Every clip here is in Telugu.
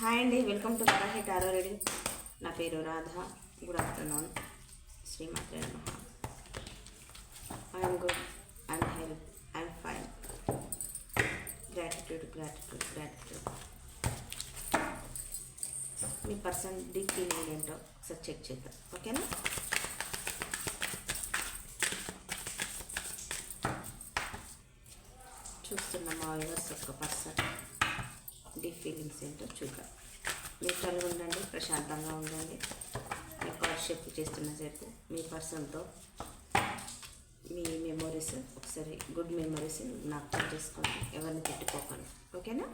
హాయ్ అండి, welcome to Varahi tarot reading. నా పేరు రాధ. Good afternoon. శ్రీమాత్రే నమః. I'm good, I'm health, I'm fine. Gratitude gratitude gratitude. మీ పర్సన్ డీప్ ఫీలింగ్ ఏంటో ఒకసారి చెక్ చేద్దాం, ఓకేనా? చూస్తున్న మా వ్యూవర్స్ యొక్క పర్సన్ డీప్ ఫీలింగ్స్ ఏంటో చూద్దాం. న్యూట్రల్గా ఉండండి, ప్రశాంతంగా ఉండండి. మీ కార్డ్ షేప్ చేస్తున్న సేపు మీ పర్సన్తో మీ మెమొరీస్ ఒకసారి గుడ్ మెమొరీస్ జ్ఞాపకం చేసుకోండి. ఎవరిని తిట్టుకోకండి, ఓకేనా?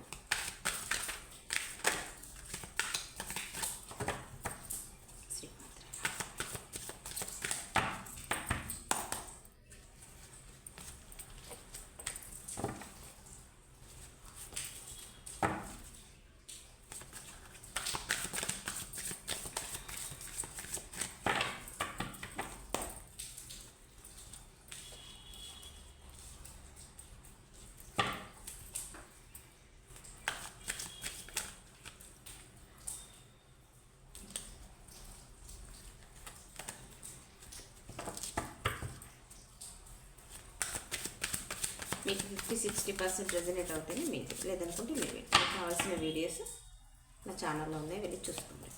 మీకు 50-60% రెజనేట్ అవుతాయి మీది, లేదనుకుంటే మీవి. మీకు కావాల్సిన వీడియోస్ నా ఛానల్లో ఉన్నాయి, వెళ్ళి చూసుకోండి,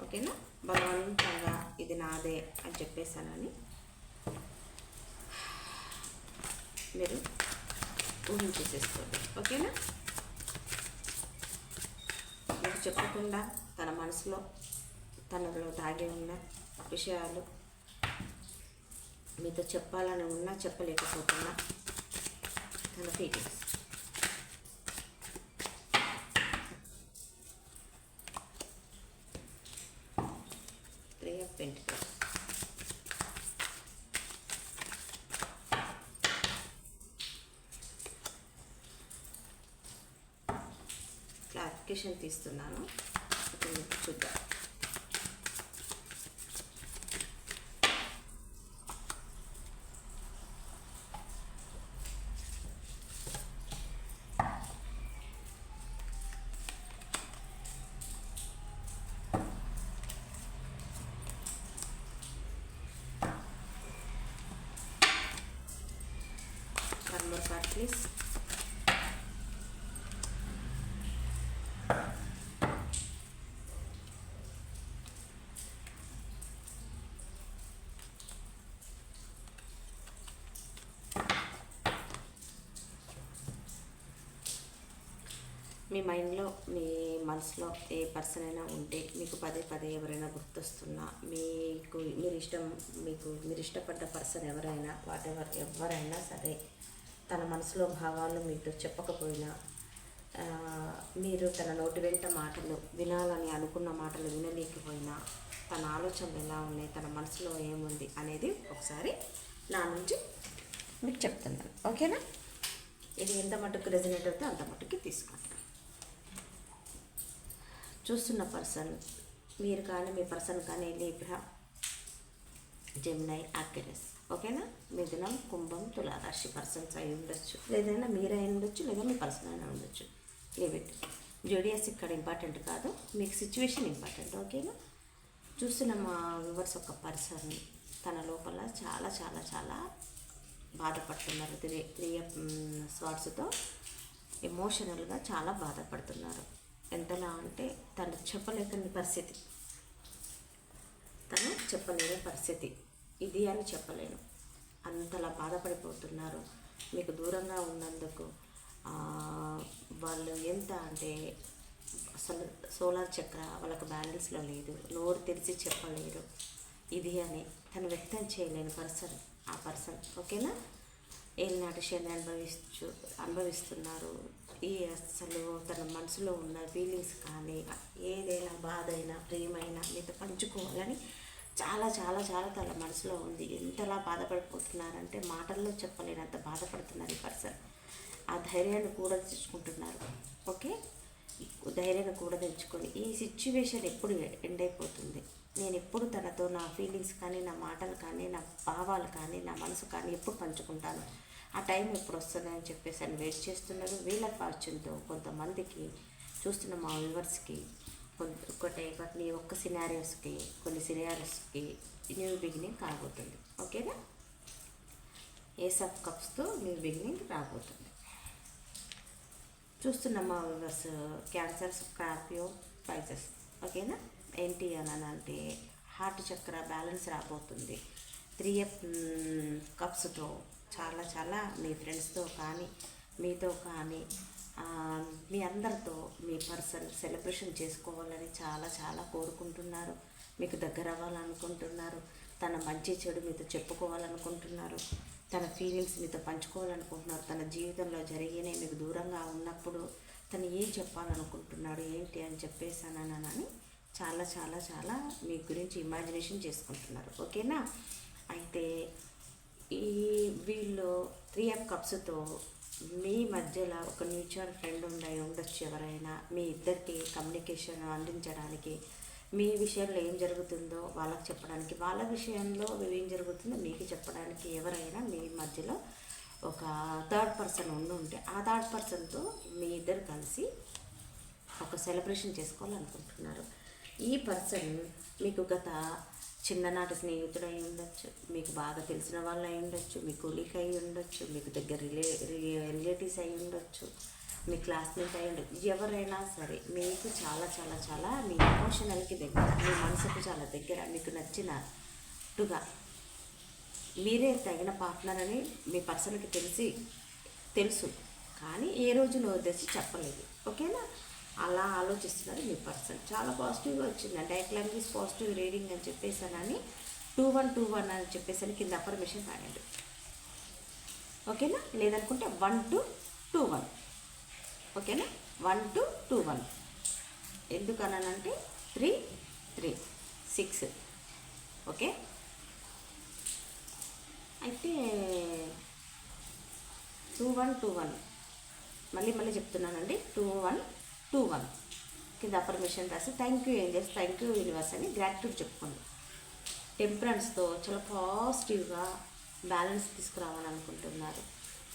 ఓకేనా? బలవంతంగా ఇది నాదే అని చెప్పేసానని మీరు ఊహించేసేసుకోండి, ఓకేనా? మీకు చెప్పకుండా తన మనసులో తనలో దాగి ఉన్న విషయాలు మీతో చెప్పాలని ఉన్నా చెప్పలేకపోతున్నా తన feelings. Three of pentacles. Clarification తీస్తున్నాను, ఇప్పుడు చూద్దాం. One more card, please. మీ మైండ్లో మీ మనసులో ఏ పర్సన్ అయినా ఉంటే మీకు పదే పదే ఎవరైనా గుర్తొస్తున్నా, మీరు ఇష్టపడ్డ పర్సన్ ఎవరైనా ఎవరైనా సరే తన మనసులో భావాలు మీతో చెప్పకపోయినా, మీరు తన నోటి వెంట మాటలు వినాలని అనుకున్న మాటలు వినలేకపోయినా, తన ఆలోచనలు ఎలా ఉన్నాయి, తన మనసులో ఏముంది అనేది ఒకసారి నా నుంచి మీకు చెప్తున్నాను, ఓకేనా? ఇది ఎంత మటుకు రెజనేట్ అవుతే అంత మటుకు తీసుకుంటాను. చూస్తున్న పర్సన్ మీరు కానీ మీ పర్సన్ కానీ లిబ్రా, జెమినై, అక్వేరియస్, ఓకేనా? మిథునం, కుంభం, తులా రాశి పర్సన్స్ అయి ఉండొచ్చు, లేదైనా మీరై ఉండొచ్చు, లేదా మీ పర్సన్ అయినా ఉండొచ్చు. లిమిట్ జోడియాస్ ఇక్కడ ఇంపార్టెంట్ కాదు, మీకు సిచ్యువేషన్ ఇంపార్టెంట్, ఓకేనా? చూస్తున్న మా వ్యూవర్స్ ఒక పర్సన్ తన లోపల చాలా చాలా చాలా బాధపడుతున్నారు. త్రీ స్వార్డ్స్తో ఎమోషనల్గా చాలా బాధపడుతున్నారు. ఎంతలా అంటే తను చెప్పలేని పరిస్థితి ఇది అని చెప్పలేను, అంతలా బాధపడిపోతున్నారు. మీకు దూరంగా ఉన్నందుకు వాళ్ళు ఎంత అంటే అసలు సోలార్ చక్ర వాళ్ళకు బ్యాలెన్స్లో లేదు, నోరు తెరిచి చెప్పలేరు ఇది అని తను వ్యక్తం చేయలేని పర్సన్ ఆ పర్సన్, ఓకేనా? ఏలినాటి శని అనుభవిస్తున్నారు. అసలు తన మనసులో ఉన్న ఫీలింగ్స్ కానీ ఏదైనా బాధ అయినా ప్రేమైనా మీతో పంచుకోవాలని చాలా చాలా చాలా తన మనసులో ఉంది. ఎంతలా బాధపడిపోతున్నారంటే మాటల్లో చెప్పలేనంత బాధపడుతున్నారు ఈ పర్సన్. ఆ ధైర్యాన్ని కూడా తెచ్చుకుంటున్నారు, ఓకే? ధైర్యాన్ని కూడా తెచ్చుకొని ఈ సిచ్యువేషన్ ఎప్పుడు ఎండ్ అయిపోతుంది, నేను ఎప్పుడు తనతో నా ఫీలింగ్స్ కానీ నా మాటలు కానీ నా భావాలు కానీ నా మనసు కానీ ఎప్పుడు పంచుకుంటాను, ఆ టైం ఎప్పుడు వస్తుందని చెప్పేసి అని వెయిట్ చేస్తున్నారు. వీళ్ళ ఫార్చ్యూన్తో కొంతమందికి చూస్తున్న మా వ్యూవర్స్కి కొన్ని ఒక్క సినారియోస్కి కొన్ని సినారియోస్కి న్యూ బిగినింగ్ కాబోతుంది. ఓకేనా? ఏస్ ఆఫ్ కప్స్తో న్యూ బిగినింగ్ రాబోతుంది. చూస్తున్న మా వ్యూవర్స్ క్యాన్సర్, స్కార్పియో, పైసెస్. ఓకేనా? ఏంటి అని అంటే హార్ట్ చక్ర బ్యాలెన్స్ రాబోతుంది. 3 కప్స్తో చాలా చాలా మీ ఫ్రెండ్స్తో కానీ మీతో కానీ మీ అందరితో మీ పర్సన్ సెలబ్రేషన్ చేసుకోవాలని చాలా చాలా కోరుకుంటున్నారు. మీకు దగ్గర అవ్వాలనుకుంటున్నారు. తన మంచి చెడు మీతో చెప్పుకోవాలనుకుంటున్నారు. తన ఫీలింగ్స్ మీతో పంచుకోవాలనుకుంటున్నారు. తన జీవితంలో జరిగినవి మీకు దూరంగా ఉన్నప్పుడు తను ఏం చెప్పాలనుకుంటున్నాడు ఏంటి అని చెప్పేసానని చాలా చాలా చాలా మీ గురించి ఇమాజినేషన్ చేసుకుంటున్నారు. ఓకేనా? అయితే వీళ్ళు 3 కప్స్తో మీ మధ్యలో ఒక మ్యూచువల్ ఫ్రెండ్ ఉండొచ్చు. ఎవరైనా మీ ఇద్దరికి కమ్యూనికేషన్ అందించడానికి, మీ విషయంలో ఏం జరుగుతుందో వాళ్ళకి చెప్పడానికి, వాళ్ళ విషయంలో ఏం జరుగుతుందో మీకు చెప్పడానికి ఎవరైనా మీ మధ్యలో ఒక థర్డ్ పర్సన్ ఉంటే ఆ థర్డ్ పర్సన్తో మీ ఇద్దరు కలిసి ఒక సెలబ్రేషన్ చేసుకోవాలనుకుంటున్నారు. ఈ పర్సన్ మీకు గత చిన్ననాటి స్నేహితుడు అయి ఉండొచ్చు, మీకు బాగా తెలిసిన వాళ్ళు అయి ఉండొచ్చు, మీ కొలీగ్ అయి ఉండొచ్చు, మీకు దగ్గర రిలేటివ్స్ అయి ఉండొచ్చు, మీ క్లాస్మేట్ అయి ఉండొచ్చు. ఎవరైనా సరే మీకు చాలా చాలా చాలా మీ ఎమోషనల్కి దగ్గర, మీ మనసుకు చాలా దగ్గర, మీకు నచ్చినట్టుగా మీరే తగిన పార్ట్నర్ అని మీ పర్సన్కి తెలుసు కానీ ఏ రోజు నోరు తెచ్చి చెప్పలేదు. ఓకేనా? అలా ఆలోచిస్తున్నారు మీ పర్సన్. చాలా పాజిటివ్గా వచ్చింది. డైరెక్ట్ ఈజ్ పాజిటివ్ రీడింగ్ అని చెప్పేసానని 2121 అని చెప్పేసరి కింద అఫర్మేషన్ రాయండి. ఓకేనా? లేదనుకుంటే 1221. ఓకేనా? 1221 ఎందుకనంటే 3 3 6. ఓకే? అయితే 2121 మళ్ళీ చెప్తున్నానండి. 2121 కింద అఫర్మేషన్ రాసి thank you angels, thank you universe అని గ్రాటిట్యూడ్ చెప్పుకోండి. టెంపరెన్స్తో చాలా పాజిటివ్గా బ్యాలెన్స్ తీసుకురావాలనుకుంటున్నారు.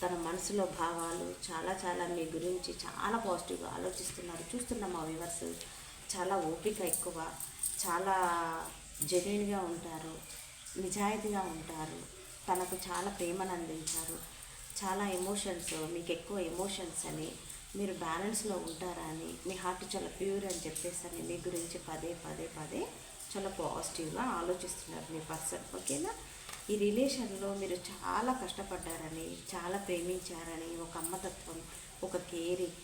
తన మనసులో భావాలు చాలా చాలా మీ గురించి చాలా పాజిటివ్గా ఆలోచిస్తున్నారు. చూస్తున్న మా వ్యూవర్స్ చాలా ఓపిక ఎక్కువ, చాలా జెన్యూన్గా ఉంటారు, నిజాయితీగా ఉంటారు, తనకు చాలా ప్రేమను అందించారు, చాలా ఎమోషన్స్, మీకు ఎక్కువ ఎమోషన్స్ అని, మీరు బ్యాలెన్స్లో ఉంటారా అని, మీ హార్ట్ చాలా ప్యూర్ అని చెప్పేసి మీ గురించి పదే చాలా పాజిటివ్గా ఆలోచిస్తున్నారు మీ పర్సన్. ఓకేనా? ఈ రిలేషన్లో మీరు చాలా కష్టపడ్డారని, చాలా ప్రేమించారని, ఒక అమ్మతత్వం, ఒక కేరింగ్,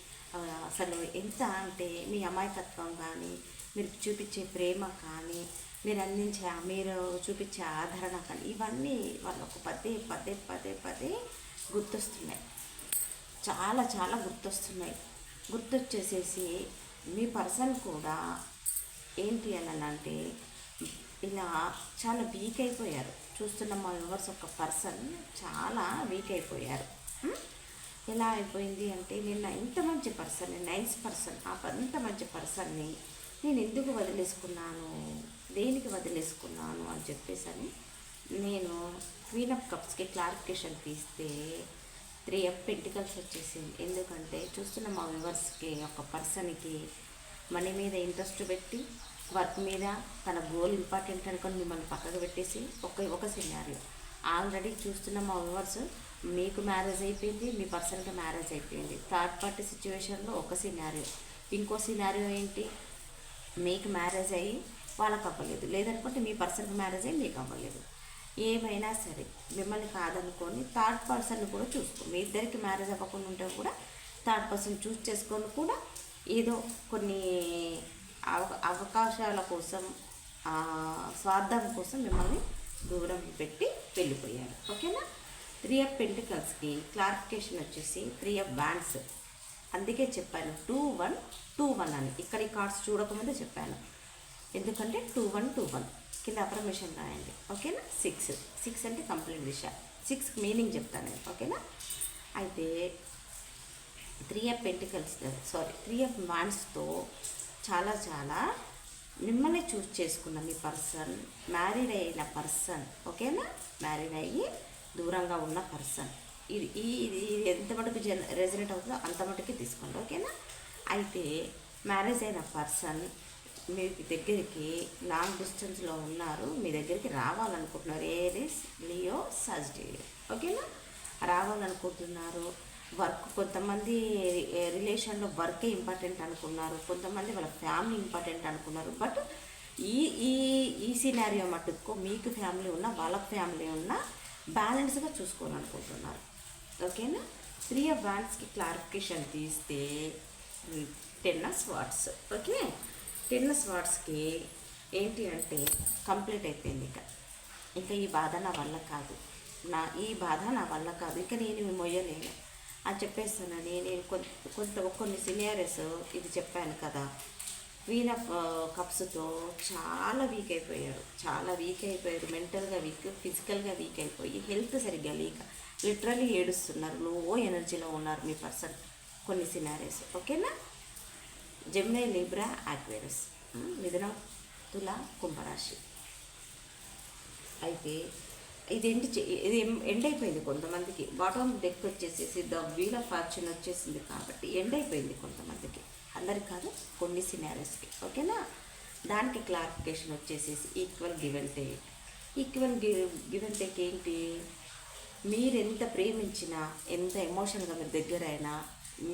అసలు ఎంత అంటే మీ అమాయకత్వం కానీ, మీరు చూపించే ప్రేమ కానీ, మీరు చూపించే ఆదరణ కానీ, ఇవన్నీ వాళ్ళకు పదే గుర్తొస్తున్నాయి. చాలా చాలా గుర్తొస్తున్నాయి. గుర్తొచ్చేసేసి మీ పర్సన్ కూడా ఏంటి అని అంటే ఇలా చాలా వీక్ అయిపోయారు. చూస్తున్న మా వ్యూవర్స్ ఒక పర్సన్ చాలా వీక్ అయిపోయారు. ఎలా అయిపోయింది అంటే నిన్న ఇంత మంచి పర్సన్, నైస్ పర్సన్, అంత మంచి పర్సన్ని నేను ఎందుకు వదిలేసుకున్నాను, దేనికి వదిలేసుకున్నాను అని చెప్పేసి నేను క్వీన్ ఆఫ్ కప్స్కి క్లారిఫికేషన్ తీస్తే 3 పెంటికల్స్ వచ్చేసింది. ఎందుకంటే చూస్తున్న మా వ్యూవర్స్కి ఒక పర్సన్కి మనీ మీద ఇంట్రెస్ట్ పెట్టి, వర్క్ మీద తన గోల్ ఇంపార్టెంట్ అనుకొని మిమ్మల్ని పక్కకు పెట్టేసి ఒక సినారియో. ఆల్రెడీ చూస్తున్న మా వ్యూవర్స్ మీకు మ్యారేజ్ అయిపోయింది, మీ పర్సన్కి మ్యారేజ్ అయిపోయింది. థర్డ్ పార్టీ సిచ్యువేషన్లో ఒక సినారియో. ఇంకో సినారియో ఏంటి, మీకు మ్యారేజ్ అయ్యి వాళ్ళకి అవ్వలేదు, లేదనుకుంటే మీ పర్సన్కి మ్యారేజ్ అయ్యి మీకు అవ్వలేదు. ఏమైనా సరే మిమ్మల్ని కాదనుకొని థర్డ్ పర్సన్ కూడా చూసుకో. మీ ఇద్దరికి మ్యారేజ్ అవ్వకుండా ఉంటే కూడా థర్డ్ పర్సన్ చూస్ చేసుకొని కూడా ఏదో కొన్ని అవకాశాల కోసం, స్వార్థం కోసం మిమ్మల్ని దూరం పెట్టి వెళ్ళిపోయారు. ఓకేనా? 3 పెంటికల్స్కి క్లారిఫికేషన్ వచ్చేసి 3 బ్యాండ్స్. అందుకే చెప్పాను 2121 అని. ఇక్కడ ఈ కార్డ్స్ చూడకముందే చెప్పాను. ఎందుకంటే 2121 కింద అఫర్మేషన్ రాయండి. ఓకేనా? 6 అంటే కంప్లీట్ దిశ. 6 మీనింగ్ చెప్తాను నేను. ఓకేనా? అయితే 3 పెంటికల్స్ 3 వాండ్స్తో చాలా చాలా మిమ్మల్ని చూస్ చేసుకున్న మీ పర్సన్, మ్యారీడ్ అయిన పర్సన్. ఓకేనా? మ్యారీడ్ అయ్యి దూరంగా ఉన్న పర్సన్. ఇది ఎంత మటుకు రెజనేట్ అవుతుందో అంత మటుకు తీసుకోండి. ఓకేనా? అయితే మ్యారేజ్ అయిన పర్సన్ మీ దగ్గరికి లాంగ్ డిస్టెన్స్లో ఉన్నారు, మీ దగ్గరికి రావాలనుకుంటున్నారు. Aries Leo Sagittarius. ఓకేనా, రావాలనుకుంటున్నారు. వర్క్, కొంతమంది రిలేషన్లో వర్కే ఇంపార్టెంట్ అనుకున్నారు, కొంతమంది వాళ్ళ ఫ్యామిలీ ఇంపార్టెంట్ అనుకున్నారు. బట్ ఈ ఈ ఈ సినారియో మటుకు మీకు ఫ్యామిలీ ఉన్నా వాళ్ళకి ఫ్యామిలీ ఉన్నా బ్యాలెన్స్గా చూసుకోవాలనుకుంటున్నారు. ఓకేనా. 3 ఆఫ్ వాండ్స్కి క్లారిఫికేషన్ తీస్తే 10 ఆఫ్ స్వార్డ్స్. ఓకే, 10 ఆఫ్ స్వార్డ్స్కి ఏంటి అంటే కంప్లీట్ అయిపోయింది. ఇంకా ఈ బాధ నా వల్ల కాదు, ఈ బాధ నా వల్ల కాదు, ఇక నేను మొయ్యలేను అని చెప్పేస్తానని నేను కొన్ని సినియర్స్ ఇది చెప్పాను కదా. క్వీన్ ఆఫ్ కప్స్తో చాలా వీక్ అయిపోయారు, మెంటల్గా వీక్, ఫిజికల్గా వీక్ అయిపోయి హెల్త్ సరిగ్గా లేక లిటరల్లీ ఏడుస్తున్నారు, లో ఎనర్జీలో ఉన్నారు మీ పర్సన్. కొన్ని సినారీస్. ఓకేనా. జెమినీ, లిబ్రా, యాక్వేరియస్, మిథునం, తుల, కుంభరాశి. అయితే ఇది ఎండ్ అయిపోయింది కొంతమందికి. బాటమ్ డెక్ వచ్చేసేసి ద వీల్ ఆఫ్ ఫార్చ్యూన్ వచ్చేసింది కాబట్టి ఎండ్ అయిపోయింది కొంతమందికి, అందరికి కాదు, కొన్ని సినారీస్కి. ఓకేనా. దానికి క్లారిఫికేషన్ వచ్చేసేసి equal give and take. Equal give and take ఏంటి? మీరు ఎంత ప్రేమించినా, ఎంత ఎమోషన్గా మీరు దగ్గర అయినా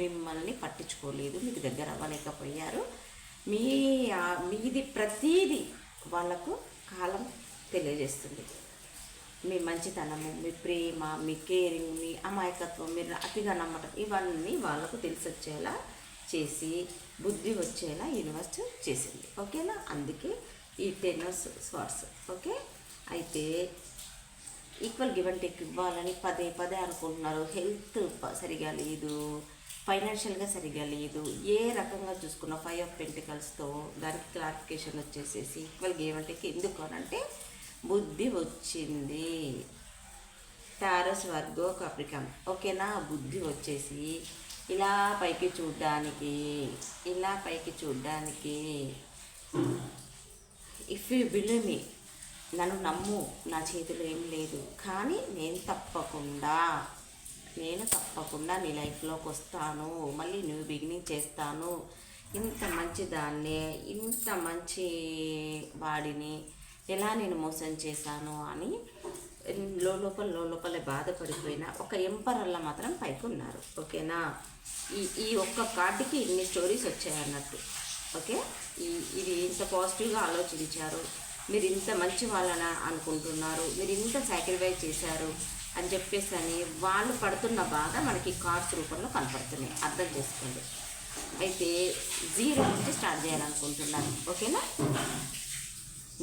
మిమ్మల్ని పట్టించుకోలేదు, మీకు దగ్గర అవ్వలేకపోయారు. మీది ప్రతీది వాళ్ళకు కాలం తెలియజేస్తుంది. మీ మంచితనము, మీ ప్రేమ, మీ కేరింగ్, మీ అమాయకత్వం, మీరు అతిగా నమ్మటం, ఇవన్నీ వాళ్ళకు తెలిసొచ్చేలా చేసి బుద్ధి వచ్చేలా యూనివర్స్ చేసింది. ఓకేనా. అందుకే ఈ 10 ఆఫ్ స్వార్డ్స్. ఓకే. అయితే ఈక్వల్ గివ్ అండ్ టేక్ ఇవ్వాలని పదే అనుకుంటున్నారు. హెల్త్ సరిగా లేదు, ఫైనాన్షియల్గా సరిగా లేదు, ఏ రకంగా చూసుకున్న 5 ఆఫ్ పెంటికల్స్తో దానికి క్లారిఫికేషన్ వచ్చేసేసి ఈక్వల్ గివ్ అండ్ టేక్ ఎందుకు అనంటే బుద్ధి వచ్చింది. Taurus, Virgo, కాప్రికాన్. ఓకేనా. బుద్ధి వచ్చేసి ఇలా పైకి చూడ్డానికి ఇఫ్ యూ బిలీవ్ మీ, నన్ను నమ్ము, నా చేతిలో ఏం లేదు, కానీ నేను తప్పకుండా నీ లైఫ్లోకి వస్తాను, మళ్ళీ న్యూ బిగినింగ్ చేస్తాను. ఇంత మంచి దాన్ని, ఇంత మంచి వాడిని ఎలా నేను మోసం చేశాను అని లోపలే బాధపడిపోయినా ఒక ఎంపరర్లా మాత్రం పైకి ఉన్నారు. ఓకేనా. ఈ ఒక్క కార్డుకి ఇన్ని స్టోరీస్ వచ్చాయన్నట్టు. ఓకే. ఇది ఇంత పాజిటివ్గా ఆలోచించారు, మీరు ఇంత మంచి వాళ్ళని అనుకుంటున్నారు, మీరు ఇంత సాక్రిఫైస్ చేశారు అని చెప్పేసి అని వాళ్ళు పడుతున్న బాధ మనకి కార్డ్స్ రూపంలో కనపడుతున్నాయి. అర్థం చేసుకోండి. అయితే 0 నుంచి స్టార్ట్ చేయాలనుకుంటున్నారు. ఓకేనా.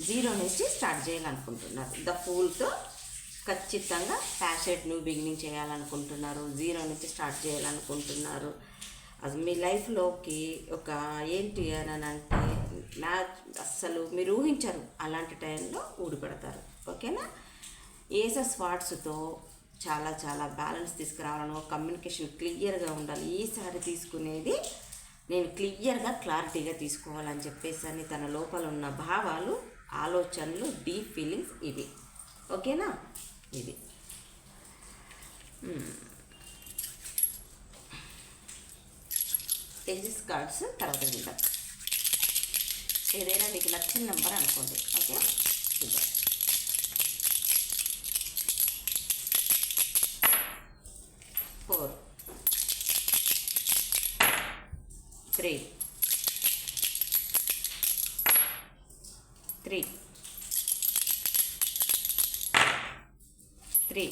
0 నుంచి స్టార్ట్ చేయాలనుకుంటున్నారు. ద ఫూల్తో ఖచ్చితంగా ప్యాషనేట్ న్యూ బిగినింగ్ చేయాలనుకుంటున్నారు. 0 నుంచి స్టార్ట్ చేయాలనుకుంటున్నారు. అది మీ లైఫ్లోకి ఒక ఏంటి అని అంటే అస్సలు మీరు ఊహించరు, అలాంటి టైంలో ఊడిపడతారు. ఓకేనా. ఏస్ ఆఫ్ స్వార్డ్స్తో చాలా బ్యాలెన్స్ తీసుకురావాలని, కమ్యూనికేషన్ క్లియర్గా ఉండాలి. ఈసారి తీసుకునేది నేను క్లారిటీగా తీసుకోవాలని చెప్పేసి అని తన లోపల ఉన్న భావాలు, ఆలోచనలు, డీప్ ఫీలింగ్స్ ఇవి. ఓకేనా. ఇది ఎగ్జిస్ కార్డ్స్ తర్వాత చూద్దాం. ఏదైనా మీకు నచ్చిన నెంబర్ అనుకోండి. ఓకే, చూద్దాం. 4 3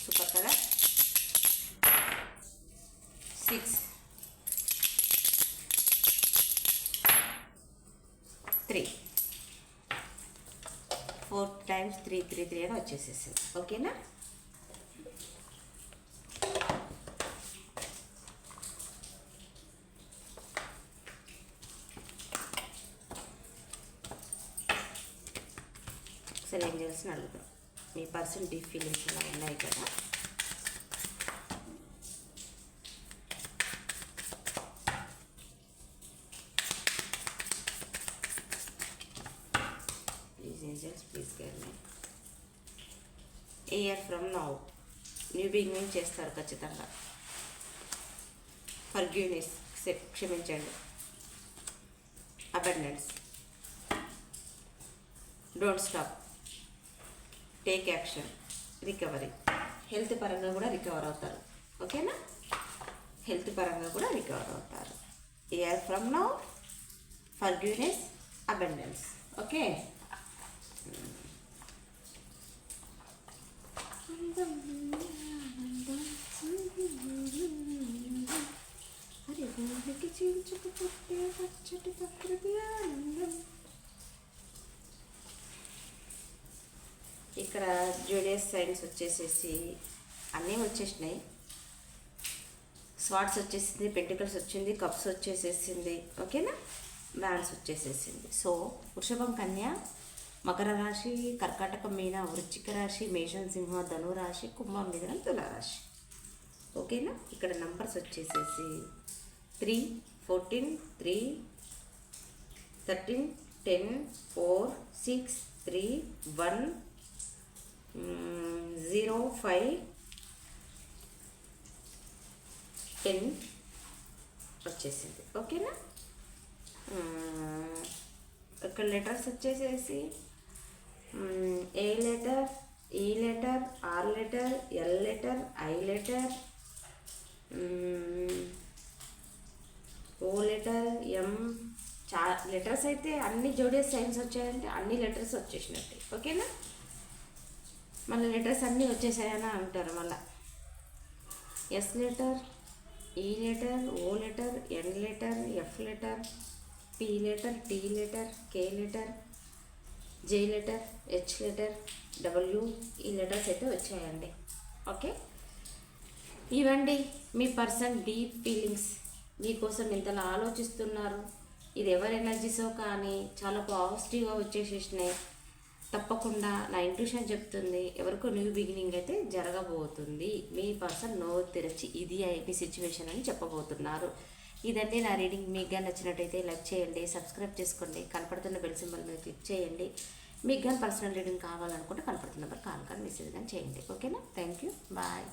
సూపర్ కదా. 6 3 4 times 3 అని వచ్చేసేసింది. ఓకేనా. ఒకసారి ఏం చేయాల్సిన అడుగుతాం. మీ పర్సన్ డీప్ ఫీలింగ్స్ ఇలా ఉన్నాయి కదా, please angels, please guide me. A year from now new beginning చేస్తారు ఖచ్చితంగా. ఫర్గివ్నెస్, క్షమించండి. Abundance, don't stop, take action, recovery. Health పరంగా కూడా రికవర్ అవుతారు. ఓకేనా? హెల్త్ పరంగా కూడా రికవర్ అవుతారు. Year from now forgiveness, abundance. Okay. చీల్చుకుపోతే పచ్చటి ప్రకృతి ఆనందం. ఇక్కడ జోడియస్ సైన్స్ వచ్చేసేసి అన్నీ వచ్చేసినాయి. స్వాట్స్ వచ్చేసింది, పెంటికల్స్ వచ్చింది, కప్స్ వచ్చేసేసింది. ఓకేనా? బ్యాండ్స్ వచ్చేసేసింది. సో వృషభం, కన్య, మకర రాశి, కర్కాటకం, మీన, వృశ్చిక రాశి, మేషం, సింహ, ధను రాశి, కుంభం, మిథునం, తులారాశి. ఓకేనా? ఇక్కడ నంబర్స్ వచ్చేసేసి 3, 14, 3, 13, 10, 4, 6, 3, 1, 0, 5, 10 వచ్చేసింది. ఓకేనా? ఇక్కడ లెటర్స్ వచ్చేసేసి ఏ letter, E letter, R letter, L letter, I letter, O letter, M. Letters అయితే అన్ని జోడియస్ సైన్స్ వచ్చాయంటే అన్ని లెటర్స్ వచ్చేసినట్టే. ఓకేనా? మళ్ళీ లెటర్స్ అన్నీ వచ్చేసాయని అంటారు. మళ్ళీ S letter, E letter, O letter, N letter, F letter, P letter, T letter, K letter, J letter, H letter, W, ఈ లెటర్స్ అయితే వచ్చాయండి. ఓకే. ఇవండి మీ పర్సన్ డీప్ ఫీలింగ్స్. మీకోసం ఇంతలా ఆలోచిస్తున్నారు. ఇది ఎవరి ఎనర్జీసో కానీ చాలా పాజిటివ్గా వచ్చేసేసినాయి. తప్పకుండా నా ఇంట్యూషన్ చెప్తుంది ఎవరికో న్యూ బిగినింగ్ అయితే జరగబోతుంది. మీ పర్సన్ నోరు తెరచి ఇది మీ సిచ్యువేషన్ అని చెప్పబోతున్నారు. ఇదండి నా రీడింగ్. మీకు కానీ నచ్చినట్టయితే లైక్ చేయండి, సబ్స్క్రైబ్ చేసుకోండి, కనపడుతున్న బెల్ సింబల్ మీద క్లిక్ చేయండి. మీకు కానీ పర్సనల్ రీడింగ్ కావాలనుకుంటే కనపడుతున్న నెంబర్ కాల్ కానీ మెసేజ్ కానీ చేయండి. ఓకేనా? Thank you. బాయ్.